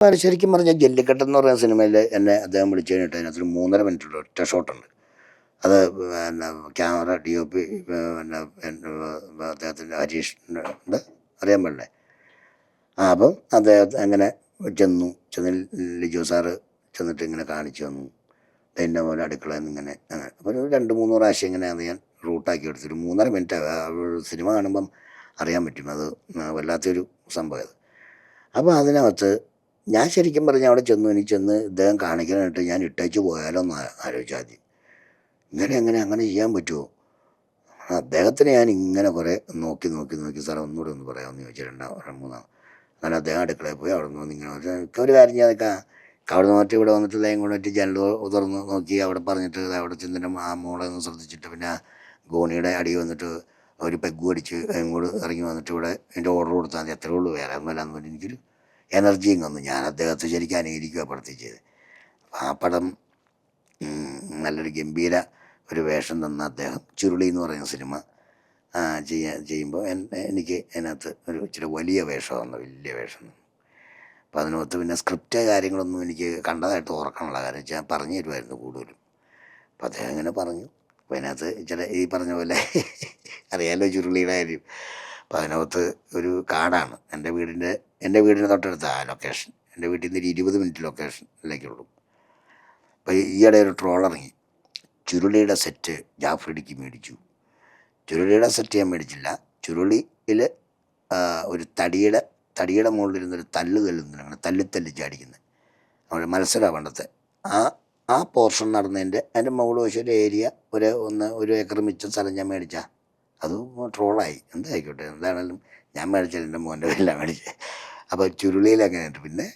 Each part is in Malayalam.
ശരിക്കും പറഞ്ഞാൽ ജല്ലിക്കെട്ട് എന്ന് പറയുന്ന സിനിമയിൽ എന്നെ അദ്ദേഹം വിളിച്ചു കഴിഞ്ഞിട്ട് അതിനകത്തൊരു 3.5 മിനിറ്റുള്ള ഒറ്റ ഷോട്ടുണ്ട്. അത് പിന്നെ ക്യാമറ DOP അദ്ദേഹത്തിൻ്റെ ഹരീഷിൻ്റെ അറിയാൻ പാടില്ലേ. അപ്പം അദ്ദേഹത്തെ അങ്ങനെ ചെന്ന് ലിജോ സാറ് ചെന്നിട്ട് ഇങ്ങനെ കാണിച്ചു തന്നു. ഇതിൻ്റെ പോലെ അടുക്കളയിൽ നിന്ന് ഇങ്ങനെ അങ്ങനെ അപ്പോൾ ഒരു 2-3 പ്രാവശ്യം ഇങ്ങനെയാണ് ഞാൻ റൂട്ടാക്കി എടുത്തൊരു 3.5 മിനിറ്റ് സിനിമ കാണുമ്പം അറിയാൻ പറ്റും. അത് വല്ലാത്തൊരു സംഭവം അത്. അപ്പോൾ അതിനകത്ത് ഞാൻ ശരിക്കും പറഞ്ഞാൽ അവിടെ ചെന്ന് ഇദ്ദേഹം കാണിക്കാനായിട്ട് ഞാൻ ഇട്ടേച്ച് പോയാലോ എന്ന് ആലോചിച്ചു ആദ്യം. അങ്ങനെ ചെയ്യാൻ പറ്റുമോ? അദ്ദേഹത്തിന് ഞാൻ ഇങ്ങനെ കുറേ നോക്കി സാറേ ഒന്നുകൂടെ ഒന്ന് പറയാമെന്ന് ചോദിച്ചു. മൂന്നാം അങ്ങനെ അദ്ദേഹം അടുക്കളയിൽ പോയി അവിടെ നിന്ന് ഇങ്ങനെ ഒരു കാര്യം ചെയ്തൊക്കെ അവിടെ നിന്നിട്ട് ഇവിടെ വന്നിട്ട് ലൈൻ കൊണ്ടിട്ട് ജനൽ തുറന്ന് നോക്കി അവിടെ പറഞ്ഞിട്ട് അവിടെ ചെന്നിട്ട് ആ മോളെ ഒന്ന് ശ്രദ്ധിച്ചിട്ട് പിന്നെ ഗോണിയുടെ അടി വന്നിട്ട് ഒരു പെഗ് അടിച്ച് അങ്ങോട്ട് ഇറങ്ങി വന്നിട്ട് ഇവിടെ എൻ്റെ ഓർഡർ കൊടുത്താൽ മതി, അത്രേ ഉള്ളൂ, വേറെ ഒന്നുമില്ലാന്ന് പറഞ്ഞ് എനിക്കൊരു എനർജിയും വന്നു. ഞാൻ അദ്ദേഹത്തെ ശരിക്കും അനുകരിക്കുക പടത്തിൽ ചെയ്ത്. ആ പടം നല്ലൊരു ഗംഭീര ഒരു വേഷം തന്ന അദ്ദേഹം ചുരുളി എന്ന് പറയുന്ന സിനിമ ചെയ്യുമ്പോൾ എനിക്ക് അതിനകത്ത് ഒരു ഇച്ചിരി വലിയ വേഷമാണ്, വലിയ വേഷം. അപ്പോൾ അതിനകത്ത് പിന്നെ സ്ക്രിപ്റ്റ് കാര്യങ്ങളൊന്നും എനിക്ക് കണ്ടതായിട്ട് ഓർക്കാനുള്ള കാര്യം വെച്ചാൽ പറഞ്ഞു തരുമായിരുന്നു കൂടുതലും. അപ്പോൾ അദ്ദേഹം ഇങ്ങനെ പറഞ്ഞു. അപ്പോൾ അതിനകത്ത് ചില ഈ പറഞ്ഞ പോലെ അറിയാലോ ചുരുളിയുടെ കാര്യം. അപ്പോൾ അതിനകത്ത് ഒരു കാടാണ് എൻ്റെ വീടിൻ്റെ തൊട്ടടുത്ത ആ ലൊക്കേഷൻ. എൻ്റെ വീട്ടിൽ നിന്ന് 20 മിനിറ്റ് ലൊക്കേഷനിലേക്കുള്ളൂ. അപ്പോൾ ഈയിടെ ഒരു ട്രോൾ ഇറങ്ങി, ചുരുളിയുടെ സെറ്റ് ജാഫ്രിഡിക്ക് മേടിച്ചു. ചുരുളിയുടെ സെറ്റ് ഞാൻ മേടിച്ചില്ല. ചുരുളിയിൽ ഒരു തടിയുടെ മുകളിലിരുന്നൊരു തല്ലുന്നുണ്ട്, അങ്ങനെ തല്ലി ചാടിക്കുന്നത് അവിടെ മത്സരമാണ് പണ്ടത്തെ. ആ പോർഷൻ നടന്നതിൻ്റെ അതിൻ്റെ മുകളിൽ വെച്ച് ഒരു ഏരിയ ഒരു ഏക്കർ മിച്ചം സ്ഥലം ഞാൻ മേടിച്ചാൽ അത് ട്രോളായി. എന്തായിക്കോട്ടെ, എന്താണെങ്കിലും ഞാൻ മേടിച്ചാൽ എൻ്റെ മോൻ്റെ പേരിലാണ് മേടിച്ചത്. അപ്പോൾ ചുരുളിയിൽ അങ്ങനെയുണ്ട്. പിന്നെ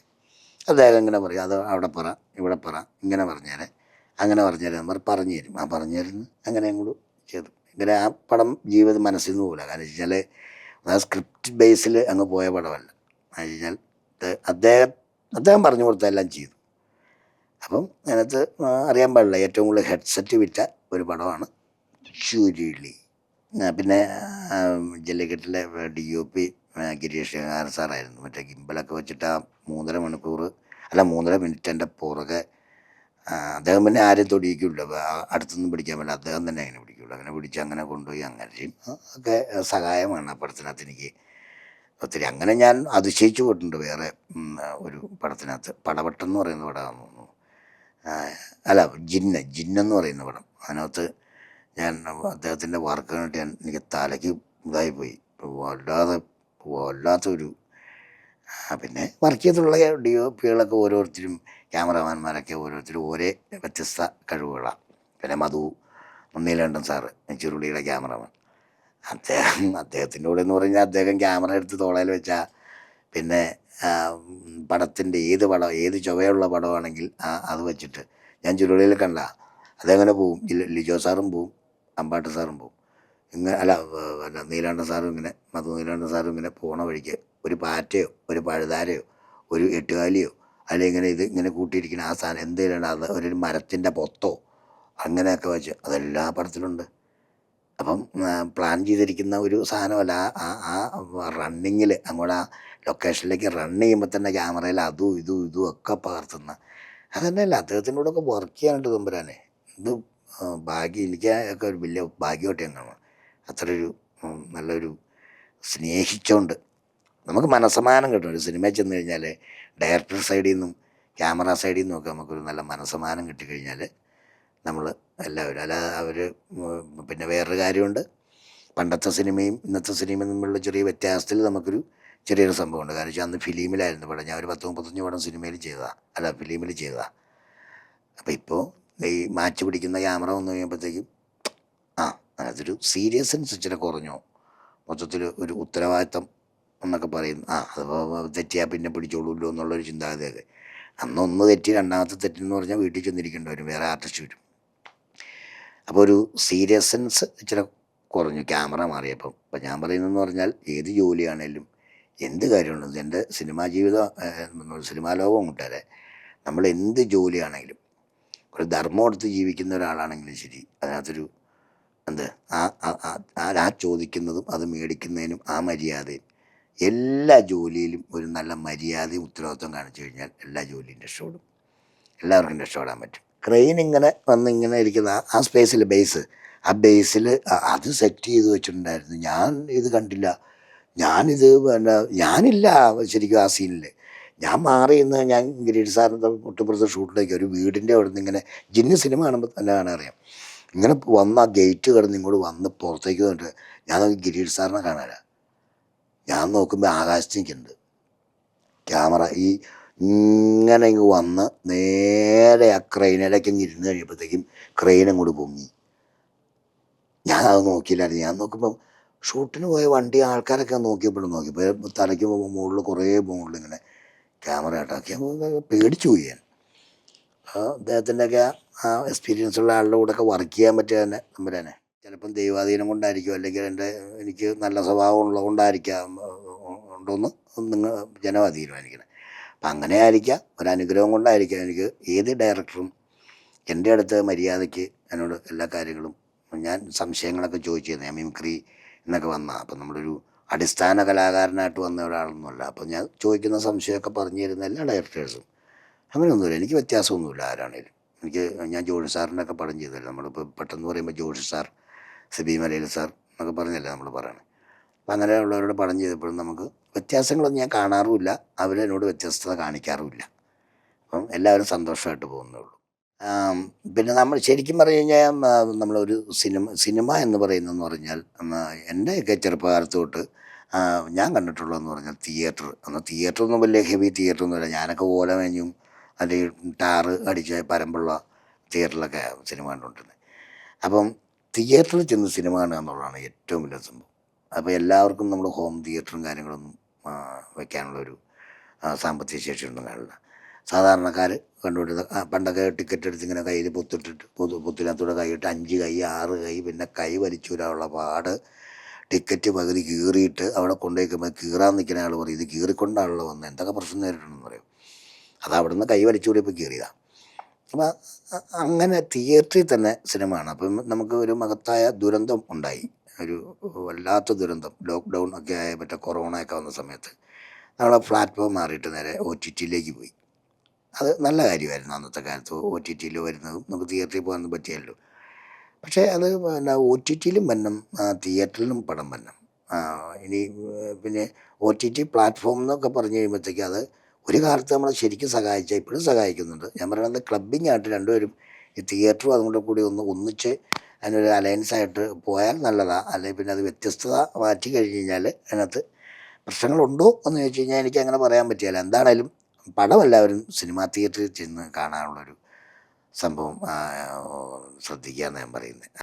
അദ്ദേഹം ഇങ്ങനെ പറയും, അത് അവിടെ പറ ഇവിടെ പറ ഇങ്ങനെ പറഞ്ഞേരെ അങ്ങനെ പറഞ്ഞുതരാം പറഞ്ഞു തരും. ആ പറഞ്ഞു തരുന്നു അങ്ങനെ അങ്ങോട്ട് ചെയ്തു. ഇങ്ങനെ ആ പടം മനസ്സിൽ നിന്ന് പോകില്ല. കാരണം വെച്ചാൽ ആ സ്ക്രിപ്റ്റ് ബേസിൽ അങ്ങ് പോയ പടമല്ല. എന്ന് വെച്ചാൽ അദ്ദേഹം പറഞ്ഞു കൊടുത്ത എല്ലാം ചെയ്തു. അപ്പം അതിനകത്ത് അറിയാൻ പാടില്ല, ഏറ്റവും കൂടുതൽ ഹെഡ്സെറ്റ് വിറ്റ ഒരു പടമാണ് ചുരുളി. പിന്നെ ജല്ലിക്കെട്ടിലെ DOP ഗിരീഷ് സാറായിരുന്നു. മറ്റേ ഗിംബലൊക്കെ വെച്ചിട്ട് ആ 3.5 മിനിറ്റ് എൻ്റെ പുറകെ അദ്ദേഹം പിന്നെ ആരും തൊടിയിക്കില്ല, അടുത്തൊന്നും പിടിക്കാൻ പറ്റില്ല, അദ്ദേഹം തന്നെ അങ്ങനെ പിടിക്കുള്ളൂ. അങ്ങനെ പിടിച്ച് അങ്ങനെ കൊണ്ടുപോയി അങ്ങനെ ചെയ്യും. ഒക്കെ സഹായമാണ് ആ പടത്തിനകത്ത് എനിക്ക് ഒത്തിരി. അങ്ങനെ ഞാൻ അതിശയിച്ചു പോയിട്ടുണ്ട്. വേറെ ഒരു പടത്തിനകത്ത് പടവട്ടം എന്ന് പറയുന്ന പടമാണെന്ന് തോന്നുന്നു, അല്ല ജിന്നെന്ന് പറയുന്ന പടം. അതിനകത്ത് ഞാൻ അദ്ദേഹത്തിൻ്റെ വർക്ക് കണ്ടിട്ട് എനിക്ക് തലയ്ക്ക് ഇതായിപ്പോയി, വല്ലാത്തൊരു. പിന്നെ വർക്ക് ചെയ്തിട്ടുള്ള DOPകളൊക്കെ ഓരോരുത്തരും ക്യാമറാമാന്മാരൊക്കെ ഓരോരുത്തരും ഒരേ വ്യത്യസ്ത കഴിവുകളാണ്. പിന്നെ നീലകണ്ഠൻ സാറ് ചുരുളിയുടെ ക്യാമറമാൻ, അദ്ദേഹത്തിൻ്റെ കൂടെ എന്ന് പറഞ്ഞാൽ അദ്ദേഹം ക്യാമറ എടുത്ത് തോളയിൽ വെച്ചാൽ പിന്നെ പടത്തിൻ്റെ ഏത് ചുവയുള്ള പടമാണെങ്കിൽ അത് വെച്ചിട്ട് ഞാൻ ചുരുളിയിൽ കണ്ട അതങ്ങനെ പോവും. ലിജോ സാറും പോവും, അമ്പാട്ട് സാറും പോവും. നീലകണ്ഠൻ സാറും ഇങ്ങനെ നീലകണ്ഠൻ സാറും ഇങ്ങനെ പോണ വഴിക്ക് ഒരു പാറ്റയോ ഒരു പഴുതാരയോ ഒരു എട്ടുകാലിയോ അല്ലെങ്കിൽ ഇങ്ങനെ കൂട്ടിയിരിക്കുന്ന ആ സാധനം എന്തെങ്കിലും അത് ഒരു മരത്തിൻ്റെ പൊത്തോ അങ്ങനെയൊക്കെ വെച്ച് അതെല്ലാ പടത്തിലുണ്ട്. അപ്പം പ്ലാൻ ചെയ്തിരിക്കുന്ന ഒരു സാധനമല്ല. ആ റണ്ണിങ്ങിൽ അങ്ങോട്ട് ആ ലൊക്കേഷനിലേക്ക് റൺ ചെയ്യുമ്പോൾ തന്നെ ക്യാമറയിൽ അതും ഇതും ഒക്കെ പകർത്തുന്ന അതന്നെയല്ല. അദ്ദേഹത്തിൻ്റെ കൂടെ ഒക്കെ വർക്ക് ചെയ്യാനായിട്ട് തമ്പുരാനെ ഇത് ഭാഗ്യം. എനിക്കൊക്കെ ഒരു വലിയ ഭാഗ്യമായിട്ട് ഞാൻ കാണും. അത്രയൊരു നല്ലൊരു സ്നേഹിച്ചുകൊണ്ട് നമുക്ക് മനസ്സമാനം കിട്ടും. ഒരു സിനിമയിൽ ചെന്ന് കഴിഞ്ഞാൽ ഡയറക്ടർ സൈഡിൽ നിന്നും ക്യാമറ സൈഡിൽ നിന്നും ഒക്കെ നമുക്കൊരു നല്ല മനസ്സമാനം കിട്ടിക്കഴിഞ്ഞാൽ നമ്മൾ എല്ലാവരും അവർ. പിന്നെ വേറൊരു കാര്യമുണ്ട്, പണ്ടത്തെ സിനിമയും ഇന്നത്തെ സിനിമയും തമ്മിലുള്ള ചെറിയ വ്യത്യാസത്തിൽ ചെറിയൊരു സംഭവമുണ്ട്. കാരണം വെച്ചാൽ അന്ന് ഫിലിമിലായിരുന്നു പടം. ഞാൻ ഒരു 10-35 പടം ഫിലിമിൽ ചെയ്തതാണ്. അപ്പോൾ ഇപ്പോൾ ഈ മാച്ച് പിടിക്കുന്ന ക്യാമറ വന്നു കഴിയുമ്പോഴത്തേക്കും അതൊരു സീരിയസ്നെസ് ഇച്ചിരി കുറഞ്ഞോ, മൊത്തത്തിൽ ഒരു ഉത്തരവാദിത്തം എന്നൊക്കെ പറയുന്നു. അത് തെറ്റിയാൽ പിന്നെ പിടിച്ചോളൂല്ലോ എന്നുള്ളൊരു ചിന്താഗതിയൊക്കെ. അന്നൊന്ന് തെറ്റി രണ്ടാമത്തെ തെറ്റെന്ന് പറഞ്ഞാൽ വീട്ടിൽ ചെന്നിരിക്കേണ്ടി വരും, വേറെ ആർട്ടിസ്റ്റ് വരും. അപ്പോൾ ഒരു സീരിയസ്നെസ് ഇച്ചിരി കുറഞ്ഞു ക്യാമറ മാറിയപ്പം. അപ്പം ഞാൻ പറയുന്നതെന്ന് പറഞ്ഞാൽ ഏത് ജോലിയാണേലും എന്ത് കാര്യമുണ്ടെന്ന് എൻ്റെ സിനിമാ സിനിമാ ലോകം കൂട്ടാരെ നമ്മൾ എന്ത് ജോലിയാണെങ്കിലും ഒരു ധർമ്മം എടുത്ത് ജീവിക്കുന്ന ഒരാളാണെങ്കിലും ശരി, അതിനകത്തൊരു ആ ചോദിക്കുന്നതും അത് മേടിക്കുന്നതിനും ആ മര്യാദയും എല്ലാ ജോലിയിലും ഒരു നല്ല മര്യാദയും ഉത്തരവാദിത്വം കാണിച്ചു കഴിഞ്ഞാൽ എല്ലാ ജോലിയും രക്ഷപ്പെടും, എല്ലാവർക്കും രക്ഷപ്പെടാൻ പറ്റും. ക്രെയിൻ ഇങ്ങനെ വന്നിങ്ങനെ ഇരിക്കുന്ന ആ സ്പേസിൽ ആ ബേസിൽ അത് സെറ്റ് ചെയ്ത് വെച്ചിട്ടുണ്ടായിരുന്നു. ഞാൻ ഇത് കണ്ടില്ല. ഞാനിത് പിന്നെ ഞാനില്ല ശരിക്കും ആ സീനിൽ. ഞാൻ മാറി നിന്ന് ഞാൻ ഗിരീഷ് സാറിൻ്റെ തൊട്ടുപുറത്തെ ഷൂട്ടിലേക്ക് ഒരു വീടിൻ്റെ അവിടെ നിന്ന് ഇങ്ങനെ ജിന്ന് സിനിമ കാണുമ്പോൾ തന്നെ കാണാറിയാം. ഇങ്ങനെ വന്ന് ആ ഗേറ്റ് കിടന്ന് ഇങ്ങോട്ട് വന്ന് പുറത്തേക്ക് വന്നിട്ട് ഞാൻ നോക്കി ഗിരീഷ് സാറിനെ കാണാനാ. ഞാൻ നോക്കുമ്പോൾ ആകാശത്ത് നിൽക്കുന്നുണ്ട് ക്യാമറ. ഇങ്ങനെ ഇങ്ങ് വന്ന് നേരെ ആ ക്രെയിനിലേക്ക് ഇങ്ങ് ഇരുന്ന് കഴിയുമ്പോഴത്തേക്കും ക്രെയിൻ അങ്ങോട്ട് പൊങ്ങി. ഞാൻ അത് നോക്കിയില്ലായിരുന്നു. ഞാൻ നോക്കുമ്പോൾ ഷൂട്ടിന് പോയ വണ്ടി ആൾക്കാരൊക്കെ നോക്കിയപ്പോൾ തലയ്ക്ക് മുകളിൽ കുറേ മുകളിൽ ഇങ്ങനെ ക്യാമറ ആട്ടാക്കി. പേടിച്ചു പോയി ഞാൻ. അദ്ദേഹത്തിൻ്റെയൊക്കെ ആ എക്സ്പീരിയൻസ് ഉള്ള ആളുടെ കൂടെയൊക്കെ വർക്ക് ചെയ്യാൻ പറ്റുക തന്നെ നമ്പരാനെ. ചിലപ്പം ദൈവാധീനം കൊണ്ടായിരിക്കും, അല്ലെങ്കിൽ എനിക്ക് നല്ല സ്വഭാവം ഉള്ളതുകൊണ്ടായിരിക്കാം ഉണ്ടോയെന്ന് നിങ്ങൾ ജനമാണ് തീരുമാനിക്കണം. അപ്പം അങ്ങനെ ആയിരിക്കാം, ഒരനുഗ്രഹം കൊണ്ടായിരിക്കാം എനിക്ക് ഏത് ഡയറക്ടറും എൻ്റെ അടുത്ത് മര്യാദയ്ക്ക് എന്നോട് എല്ലാ കാര്യങ്ങളും ഞാൻ സംശയങ്ങളൊക്കെ ചോദിച്ചിരുന്നു. ഞാൻ മിമിക്രി എന്നൊക്കെ വന്നാൽ അപ്പം നമ്മളൊരു അടിസ്ഥാന കലാകാരനായിട്ട് വന്ന ഒരാളൊന്നുമല്ല. അപ്പം ഞാൻ ചോദിക്കുന്ന സംശയമൊക്കെ പറഞ്ഞു തരുന്ന എല്ലാ ഡയറക്ടേഴ്സും അങ്ങനെയൊന്നുമില്ല. എനിക്ക് വ്യത്യാസമൊന്നുമില്ല ആരാണേലും. ഞാൻ ജോഷി സാറിൻ്റെ ഒക്കെ പടം ചെയ്തല്ലോ. നമ്മളിപ്പോൾ പെട്ടെന്ന് പറയുമ്പോൾ ജോഷി സാർ, സിബി മലയിൽ സാർ എന്നൊക്കെ പറഞ്ഞല്ലേ നമ്മൾ പറയണത്. അപ്പം അങ്ങനെയുള്ളവരോട് പടം ചെയ്തപ്പോഴും നമുക്ക് വ്യത്യാസങ്ങളൊന്നും ഞാൻ കാണാറുമില്ല. അവരെന്നോട് വ്യത്യസ്തത കാണിക്കാറുമില്ല. അപ്പം എല്ലാവരും സന്തോഷമായിട്ട് പോകുന്നുള്ളൂ. പിന്നെ നമ്മൾ ശരിക്കും പറഞ്ഞു കഴിഞ്ഞാൽ നമ്മളൊരു സിനിമ എന്ന് പറയുന്നതെന്ന് പറഞ്ഞാൽ എൻ്റെയൊക്കെ ചെറുപ്പകാലത്ത് തൊട്ട് ഞാൻ കണ്ടിട്ടുള്ളതെന്ന് പറഞ്ഞാൽ തിയേറ്ററൊന്നും വലിയ ഹെവി തിയേറ്ററൊന്നുമില്ല. ഞാനൊക്കെ ഓലമേഞ്ഞും അല്ലെങ്കിൽ ടാറ് അടിച്ച പരമ്പുള്ള തിയേറ്ററിലൊക്കെ സിനിമ കണ്ടുകൊണ്ടിരുന്നത്. അപ്പം തിയേറ്ററിൽ ചെന്ന് സിനിമ കാണുക എന്നുള്ളതാണ് ഏറ്റവും വലിയ സംഭവം. അപ്പോൾ എല്ലാവർക്കും നമ്മൾ ഹോം തിയേറ്ററും കാര്യങ്ങളൊന്നും വയ്ക്കാനുള്ളൊരു സാമ്പത്തിക ശേഷിയൊന്നും കാണില്ല. സാധാരണക്കാർ കണ്ടുകൊണ്ടിരുന്ന പണ്ടൊക്കെ ടിക്കറ്റ് എടുത്ത് ഇങ്ങനെ കയ്യിൽ പൊത്തിനകത്തൂടെ കൈയിട്ട് 5 കൈ 6 കൈ, പിന്നെ കൈ വലിച്ചൂരാനുള്ള പാട്. ടിക്കറ്റ് പകുതി കീറിയിട്ട് അവിടെ കൊണ്ടുപോയിക്കുമ്പോൾ കീറാൻ നിൽക്കുന്ന ആൾ പറയും ഇത് കീറിക്കൊണ്ടാണല്ലോ വന്നത്, എന്തൊക്കെ പ്രശ്നം നേരിട്ടുണ്ടെന്ന് പറയും. അത് അവിടെ നിന്ന് കൈ വലിച്ചുകൂടിയപ്പോൾ കീറിയതാണ്. അപ്പം അങ്ങനെ തിയേറ്ററിൽ തന്നെ സിനിമ ആണ്. അപ്പം നമുക്ക് ഒരു മഹത്തായ ദുരന്തം ഉണ്ടായി, ഒരു വല്ലാത്ത ദുരന്തം. ലോക്ക്ഡൗൺ ഒക്കെ ആയ മറ്റേ കൊറോണയൊക്കെ വന്ന സമയത്ത് നമ്മളെ പ്ലാറ്റ്ഫോം മാറിയിട്ട് നേരെ OTTയിലേക്ക് പോയി. അത് നല്ല കാര്യമായിരുന്നു. അന്നത്തെ കാലത്ത് OTTയിൽ വരുന്നതും നമുക്ക് തിയേറ്ററിൽ പോകാനൊന്നും പറ്റിയല്ലോ. പക്ഷേ അത് പിന്നെ OTTയിലും വരണം, തിയേറ്ററിലും പടം വരണം. ഇനി പിന്നെ OTT പ്ലാറ്റ്ഫോം എന്നൊക്കെ പറഞ്ഞു കഴിയുമ്പോഴത്തേക്ക് അത് ഒരു കാലത്ത് നമ്മളെ ശരിക്കും സഹായിച്ചാൽ ഇപ്പോഴും സഹായിക്കുന്നുണ്ട്. ഞാൻ പറയുന്നത് ക്ലബ്ബിംഗ് ആയിട്ട് രണ്ടുപേരും ഈ തിയേറ്ററും അതുകൊണ്ട് കൂടി ഒന്നിച്ച് അതിനൊരു അലയൻസായിട്ട് പോയാൽ നല്ലതാണ്. അല്ലെങ്കിൽ പിന്നെ അത് വ്യത്യസ്തത മാറ്റി കഴിഞ്ഞ് കഴിഞ്ഞാൽ അതിനകത്ത് പ്രശ്നങ്ങളുണ്ടോ എന്ന് ചോദിച്ചു കഴിഞ്ഞാൽ എനിക്ക് അങ്ങനെ പറയാൻ പറ്റില്ല. എന്താണേലും പടം എല്ലാവരും സിനിമാ തിയേറ്ററിൽ ചെന്ന് കാണാനുള്ളൊരു സംഭവം ശ്രദ്ധിക്കുക എന്ന് ഞാൻ പറയുന്നത്.